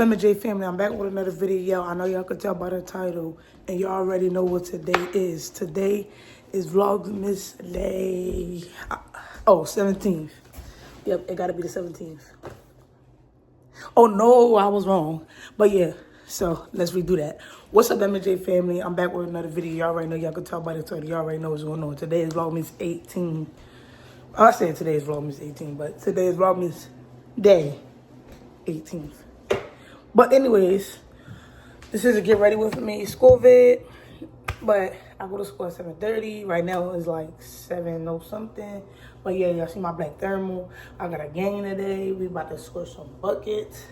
up, MJ family? I'm back with another video. I know y'all could tell by the title, and you already know what today is. Today is Vlogmas Day. 17th. Yep, it gotta be the 17th. Oh no, I was wrong. But yeah, so let's redo that. What's up, MJ family? I'm back with another video. Y'all already know, y'all could tell by the title. Y'all already know what's going on. Today is Vlogmas 18. I said today is Vlogmas 18, but today is Vlogmas Day 18th. But anyways, this is a get ready with me school vid. But I go to school at 7:30. Right now it's like 7 or something. But yeah, y'all see my black thermal. I got a gang today. We about to score some buckets.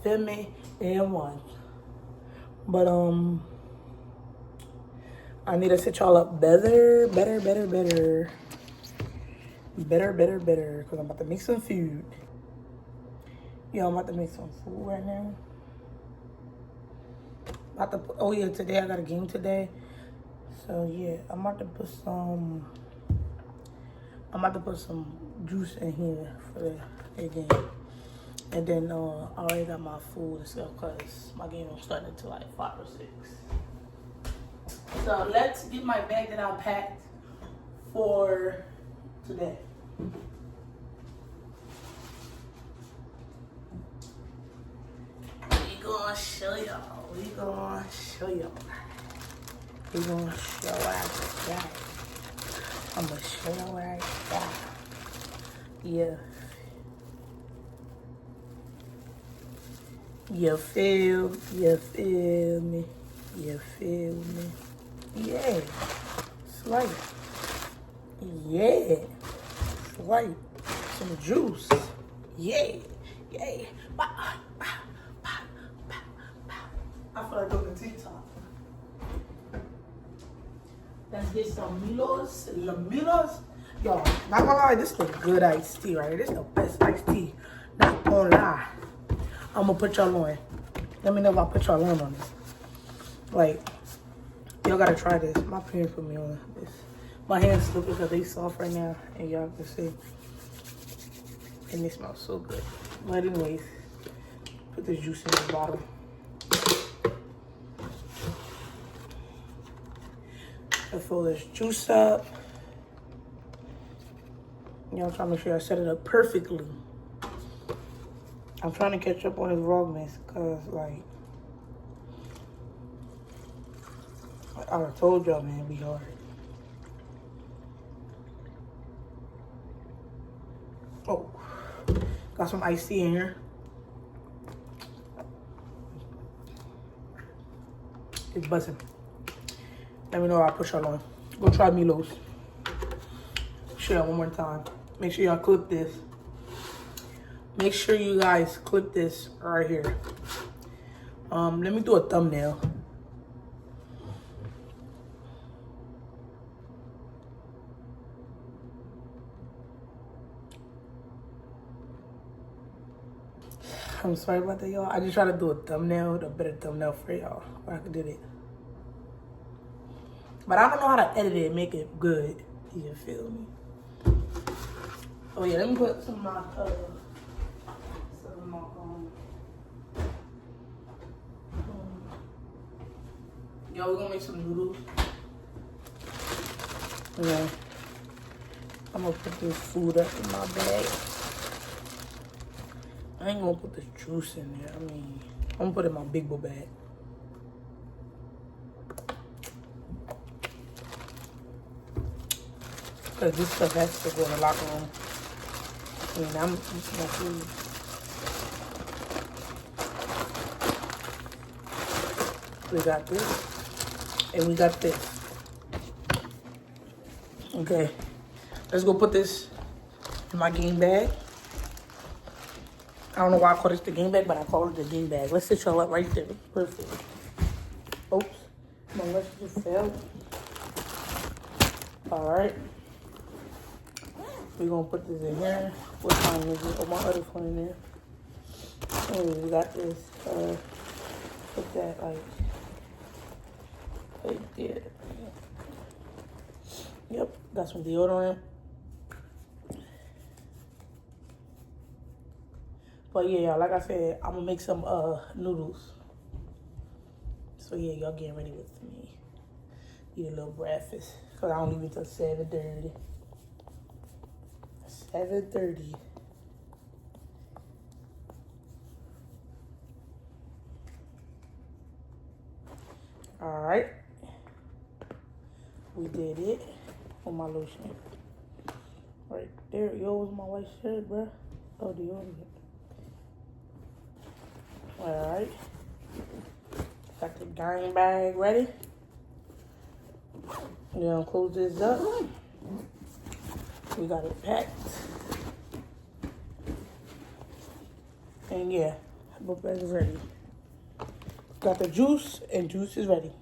Feel me? And one. But I need to set y'all up better. Because I'm about to make some food. Yeah, I'm about to make some food right now. Oh yeah, today I got a game today. So yeah, I'm about to put some juice in here for the game. And then I already got my food and stuff because my game don't start until like 5 or 6. So let's get my bag that I packed for today. We gonna show y'all. We gonna show what I got. I'm gonna show you what I got. Yeah. You feel me? Yeah. Slight. Yeah. Slight. Some juice. Yeah. I feel like doing a TikTok. Let's get some Milos. Yo, not gonna lie, this is a good iced tea, right? This is the best iced tea. Not gonna lie. I'm gonna put y'all on. Let me know if I put y'all on this. Like, y'all gotta try this. My parents put me on this. My hands look because they soft right now, and y'all can see. And they smell so good. But anyways, put this juice in the bottle. I fill this juice up. Y'all trying to make sure I set it up perfectly. I'm trying to catch up on this Vlogmas because, like, I done told y'all, man, it'd be hard. Oh, got some iced tea in here. It's buzzing. Let me know how I push y'all on. Go try Milos. Share it one more time. Make sure y'all clip this. Make sure you guys clip this right here. Let me do a thumbnail. I'm sorry about that, y'all. I just try to do a thumbnail, a better thumbnail for y'all. I could do it. But I don't know how to edit it and make it good. You feel me? Oh yeah, let me put some of my Yo, we're gonna make some noodles. Yeah. I'm gonna put this food up in my bag. I ain't gonna put this juice in there. I'm gonna put it in my big boy bag. Because this stuff has to go in the locker room. I'm eating my food. We got this. And we got this. Okay. Let's go put this in my game bag. I don't know why I call this the game bag, but I call it the game bag. Let's sit y'all up right there. Perfect. Oops. My let's just fell. Alright. We're gonna put this in here. What time is it? Oh, my other phone in there. And we got this. Put that like there. Yep, got some deodorant. But yeah, y'all, like I said, I'm gonna make some noodles. So yeah, y'all getting ready with me. Eat a little breakfast. Cause I don't leave until 7:30. 7:30. Alright. We did it. On my lotion. Right there. Yo, was my white shirt, bruh. Oh, the deodorant. Alright. Got the gang bag ready. We're gonna close this up. We got it packed. And yeah, book bag is ready. Got the juice, and juice is ready.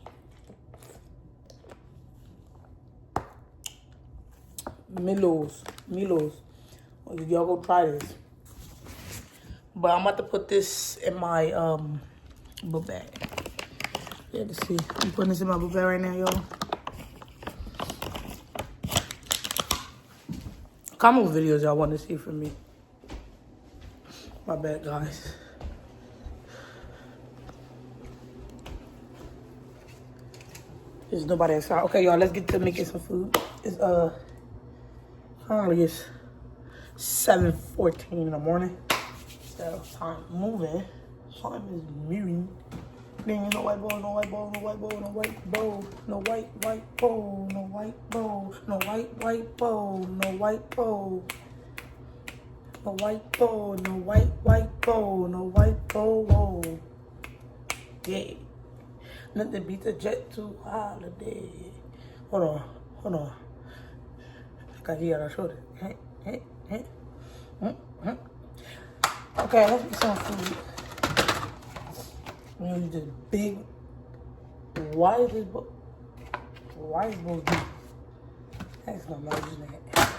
Milos. Y'all go try this. But I'm about to put this in my book bag. Yeah, let's see. I'm putting this in my book bag right now, y'all. Comment what videos y'all want to see from me. My bad, guys. There's nobody inside. Okay, y'all, let's get to making some food. It's currently it's 7:14 in the morning. So time moving. Time is moving. Then no white bowl, no white bowl, no white bowl, no white bowl, no white bowl, no white bowl, no white bowl, no white bowl, no white bowl, no white bowl, no white bowl. Yeah. Nothing beats a jet to holiday. Hold on. Cause he gotta show it. Okay, let's get some food. We use this big. Why is this book deep? That's not my that.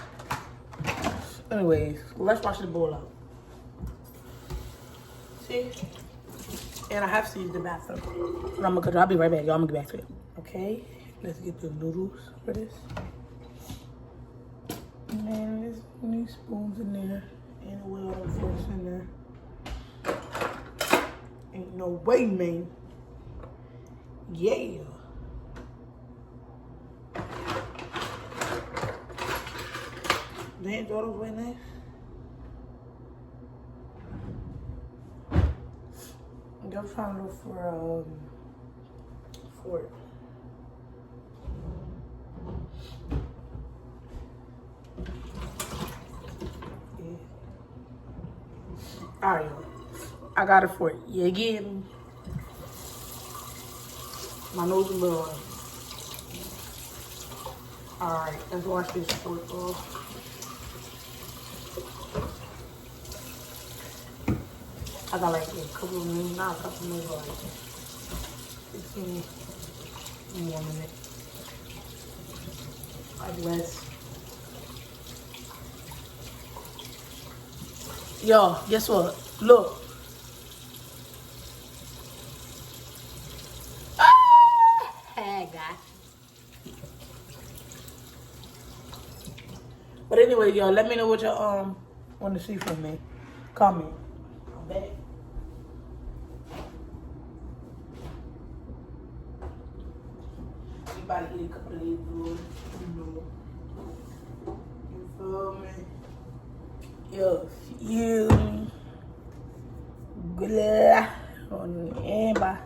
Anyways, let's wash the bowl out. See? And I have to use the bathroom. But I'll be right back, y'all. I'm gonna get back to it. Okay, let's get the noodles for this. Man, there's these spoons in there. Ain't no way all the forks in there. Ain't no way, man. Yeah. Damn, throw those in there. I'm trying to look for it. Yeah. All right, I got it for it. Yeah, again. My nose is blowing. All right, let's wash this fork off. I got like a couple of minutes, not a couple of minutes, but like 15 more minutes. Like less. Yo, guess what? Look. Hey, guys. But anyway, y'all, let me know what y'all want to see from me. Comment. I'm back. Everybody eat a couple of these food. You feel me? Yo, you good on everybody.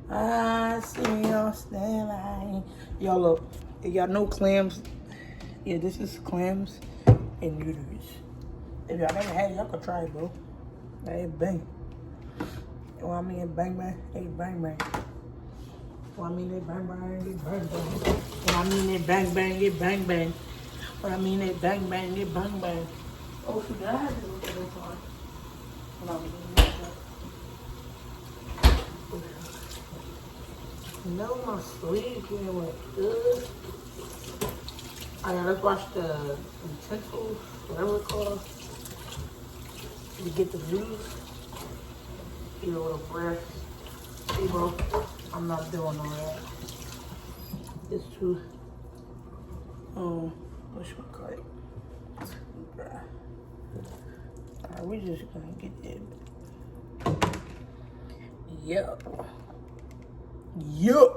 I see you standing. Y'all look, if y'all know clams, yeah, this is clams and noodles. If y'all never had it, y'all could try it, bro. Hey, bang. You know what I mean? Bang, bang. Hey, bang, bang. What I mean, they bang, bang, get bang, bang. What I mean, they bang, bang, get bang, bang. What I mean, they bang, bang, get bang, bang. Oh, shoot, I had to look at this one. Hold on. No, my sleeve getting wet. Good. Alright, let's wash the utensils, whatever it's called. To get the juice. Get a little breath. See, bro, I'm not doing all that. It's too, what should we call it? we just gonna get that. Yep. Yep.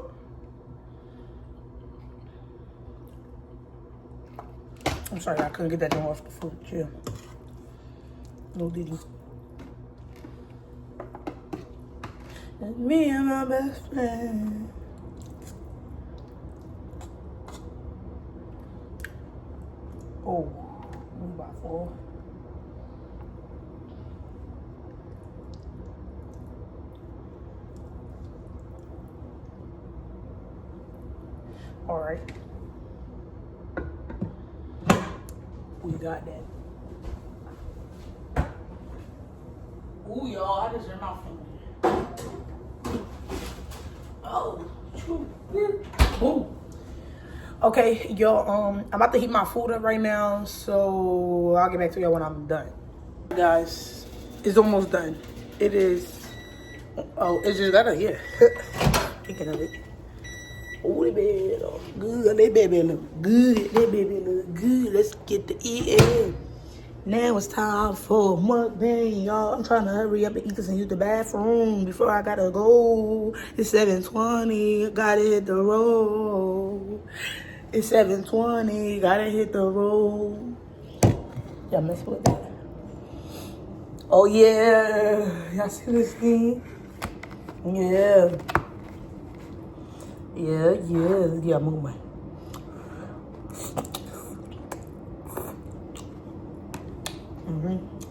I'm sorry, I couldn't get that thing off the fridge. Yeah. No diddy. It's me and my best friend. Oh, 1x4. All right. We got that. Ooh, y'all, I just turned off from it. Oh, ooh. Okay, y'all, I'm about to heat my food up right now, so I'll get back to y'all when I'm done. Guys, it's almost done. It is, oh, it's just gotta, yeah. Thinking of it. Oh, that baby look good. That baby look good. That baby look good. Let's get to eating. Now it's time for mukbang, y'all. I'm trying to hurry up and eat this and use the bathroom before I gotta go. It's 7:20. Gotta hit the road. It's 7:20. Gotta hit the road. Y'all mess with that? Oh yeah. Y'all see this thing? Yeah. Yeah. Yeah, mukbang.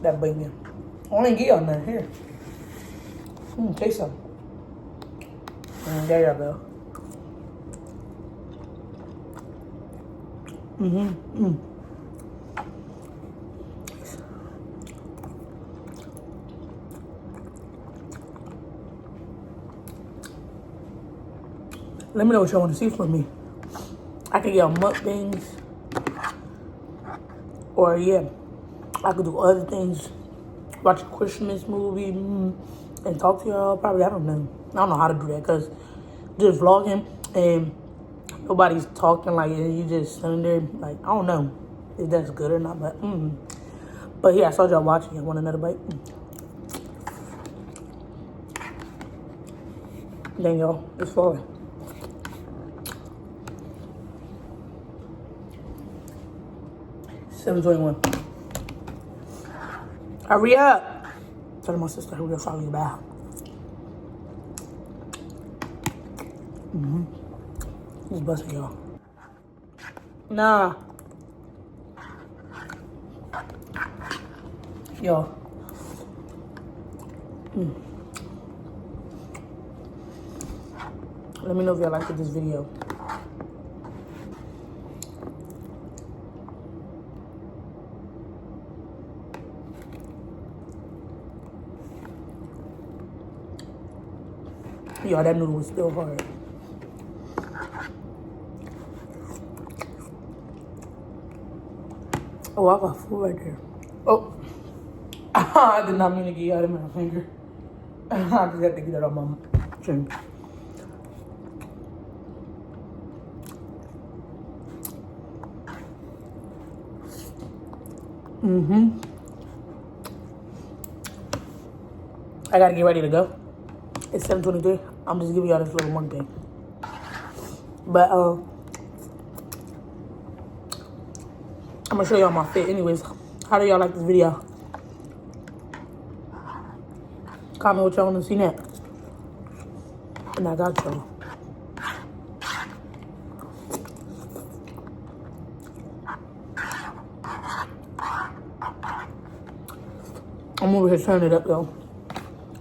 That banging. I ain't get y'all nothing here. Taste some. There you go. Let me know what y'all want to see from me. I could get on mukbangs. Or yeah, I could do other things. Watch a Christmas movie and talk to y'all. Probably, I don't know. I don't know how to do that because just vlogging and nobody's talking, like, and you just sitting there, like, I don't know if that's good or not, but yeah, I saw y'all watching. You want another bite? Dang, y'all, it's falling. $7.21. Hurry up! Tell my sister hurry up, follow you back. Just busting, y'all. Nah. Yo. Let me know if y'all liked this video. Yo, that noodle was still hard. Oh, I got food right there. Oh. I did not mean to get you out of my finger. I just had to get it on my chin. I gotta get ready to go. It's 7:23. I'm just giving y'all this little mukbang. But I'm gonna show y'all my fit. Anyways, how do y'all like this video? Comment what y'all wanna see next. And I got y'all. I'm over here turning it up though.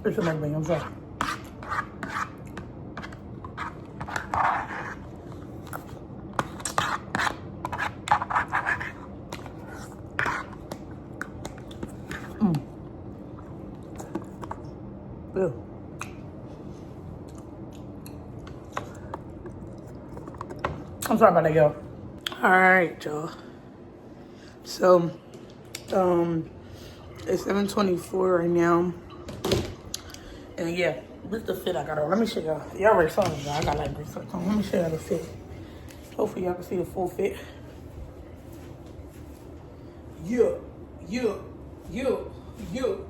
It's a mukbang, I'm sorry. Yeah. I'm sorry about that, y'all. All right, y'all. So, it's 7:24 right now. And yeah, this is the fit I got on. Let me show y'all. Y'all already saw it, y'all. I got like this on. Let me show y'all the fit. Hopefully y'all can see the full fit. Yeah. You.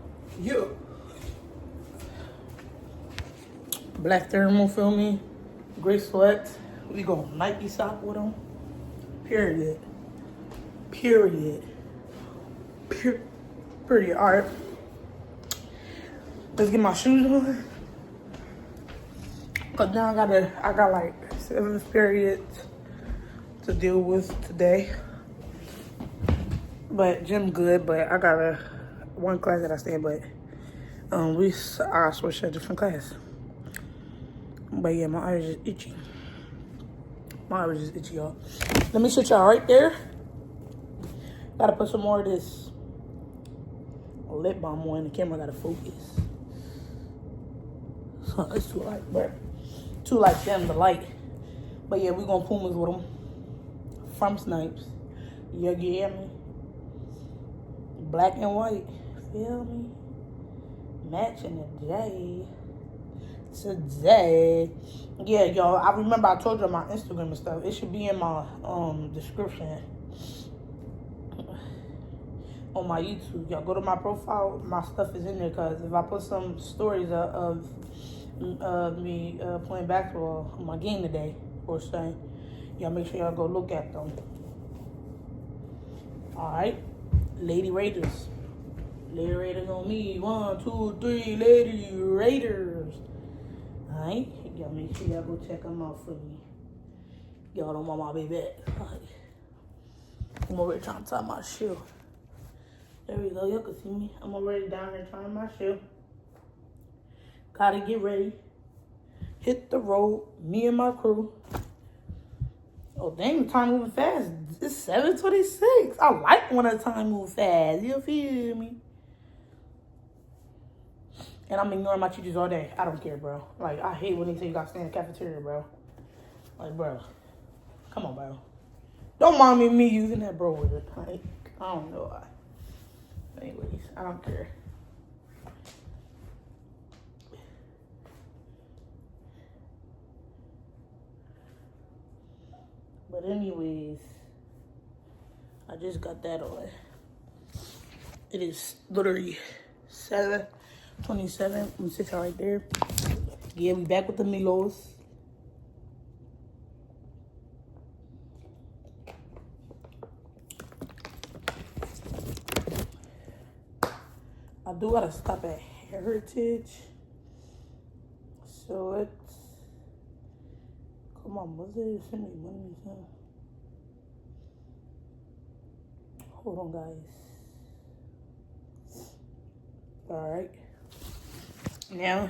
Black thermal, feel me? Gray sweats. We gonna Nike sock with them. Period. Period. Period. All right. Let's get my shoes on. Cause now I got like 7 periods to deal with today. But gym good, but I got one class that I stay in, but I switched to a different class. But yeah, my eyes is itchy. My eyes is itchy, y'all. Let me sit y'all right there. Gotta put some more of this lip balm on. The camera gotta focus. It's too light, but too light for them to light. But yeah, we gonna Pumas with them from Snipes. You hear me? Black and white, feel me? Matching today. Yeah, y'all. I remember I told you my Instagram and stuff. It should be in my description on my YouTube. Y'all go to my profile. My stuff is in there because if I put some stories of me playing basketball on my game today or something, y'all make sure y'all go look at them. All right, Lady Raiders. Lady Raiders on me. 1, 2, 3, Lady Raiders. All right, y'all make sure y'all go check them out for me. Y'all don't want my baby back. All right. I'm already trying to tie my shoe. There we go. Y'all can see me. I'm already down here tying my shoe. Gotta get ready. Hit the road. Me and my crew. Oh, dang, the time moving fast. It's 7:26. I like when the time moves fast. You feel me? And I'm ignoring my teachers all day. I don't care, bro. Like, I hate when they say you gotta stay in the cafeteria, bro. Like, bro. Come on, bro. Don't mind me using that bro word. Like, I don't know why. Anyways, I don't care. But anyways, I just got that on. It is literally 7:27. I'm gonna sit right there. Yeah, we back with the Milos. I do gotta stop at Heritage. So it's, come on, was it send me money? Hold on, guys. All right. Now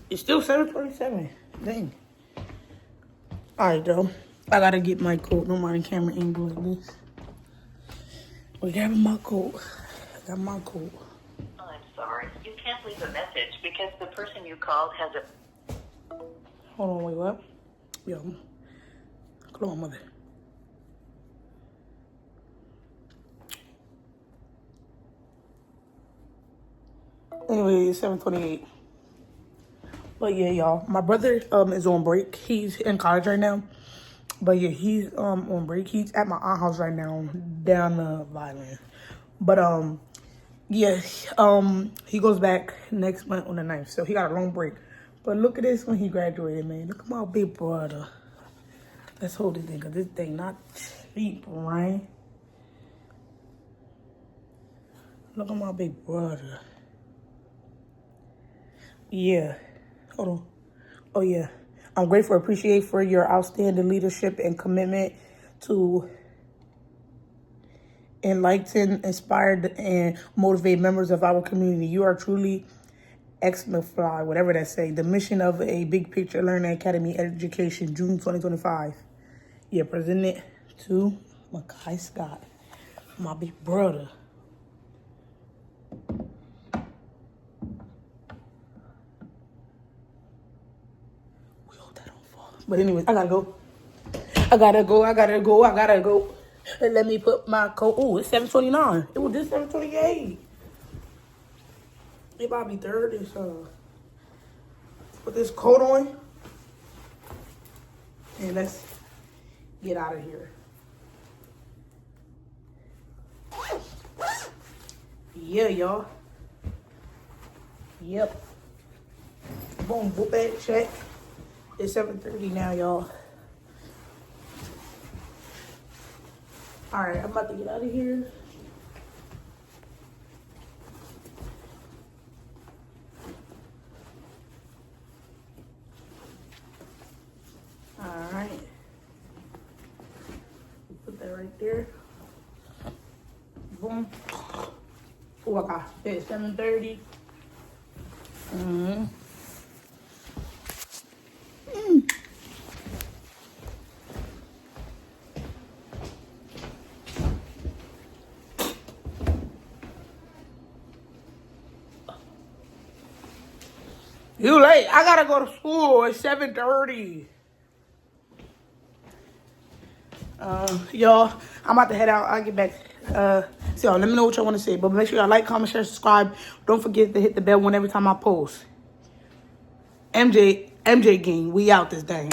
it's still 7:27. Dang. All right, though. I gotta get my coat. No mind the camera angle like this. We grabbing my coat. I got my coat. I'm sorry. You can't leave a message because the person you called has a... Hold on, wait, what? Yo. Come on, mother. Anyway, it's 7:28. But yeah, y'all. My brother is on break. He's in college right now. But yeah, he's on break. He's at my aunt's house right now down the Violin. But yeah, he goes back next month on the 9th. So he got a long break. But look at this when he graduated, man. Look at my big brother. Let's hold this thing, because this thing not cheap, right? Look at my big brother. Yeah. Hold on. Oh, yeah. I'm grateful, appreciate for your outstanding leadership and commitment to enlighten, inspire, and motivate members of our community. You are truly exemplify, whatever that say, the mission of a Big Picture Learning Academy Education, June 2025. Yeah, present it to Makai Scott, my big brother. But anyways, I gotta go. And let me put my coat. Oh, it's 7:29. It was just 7:28. It might be 30, so put this coat on. And let's get out of here. Yeah, y'all. Yep. Boom, boop that, check. It's 7:30 now, y'all. Alright, I'm about to get out of here. Alright. Put that right there. Boom. Oh, I got it. 7:30. You late. I gotta go to school. It's 7:30. Y'all, I'm about to head out. I'll get back. So y'all, let me know what y'all want to say. But make sure y'all like, comment, share, subscribe. Don't forget to hit the bell every time I post. MJ gang, we out this thing.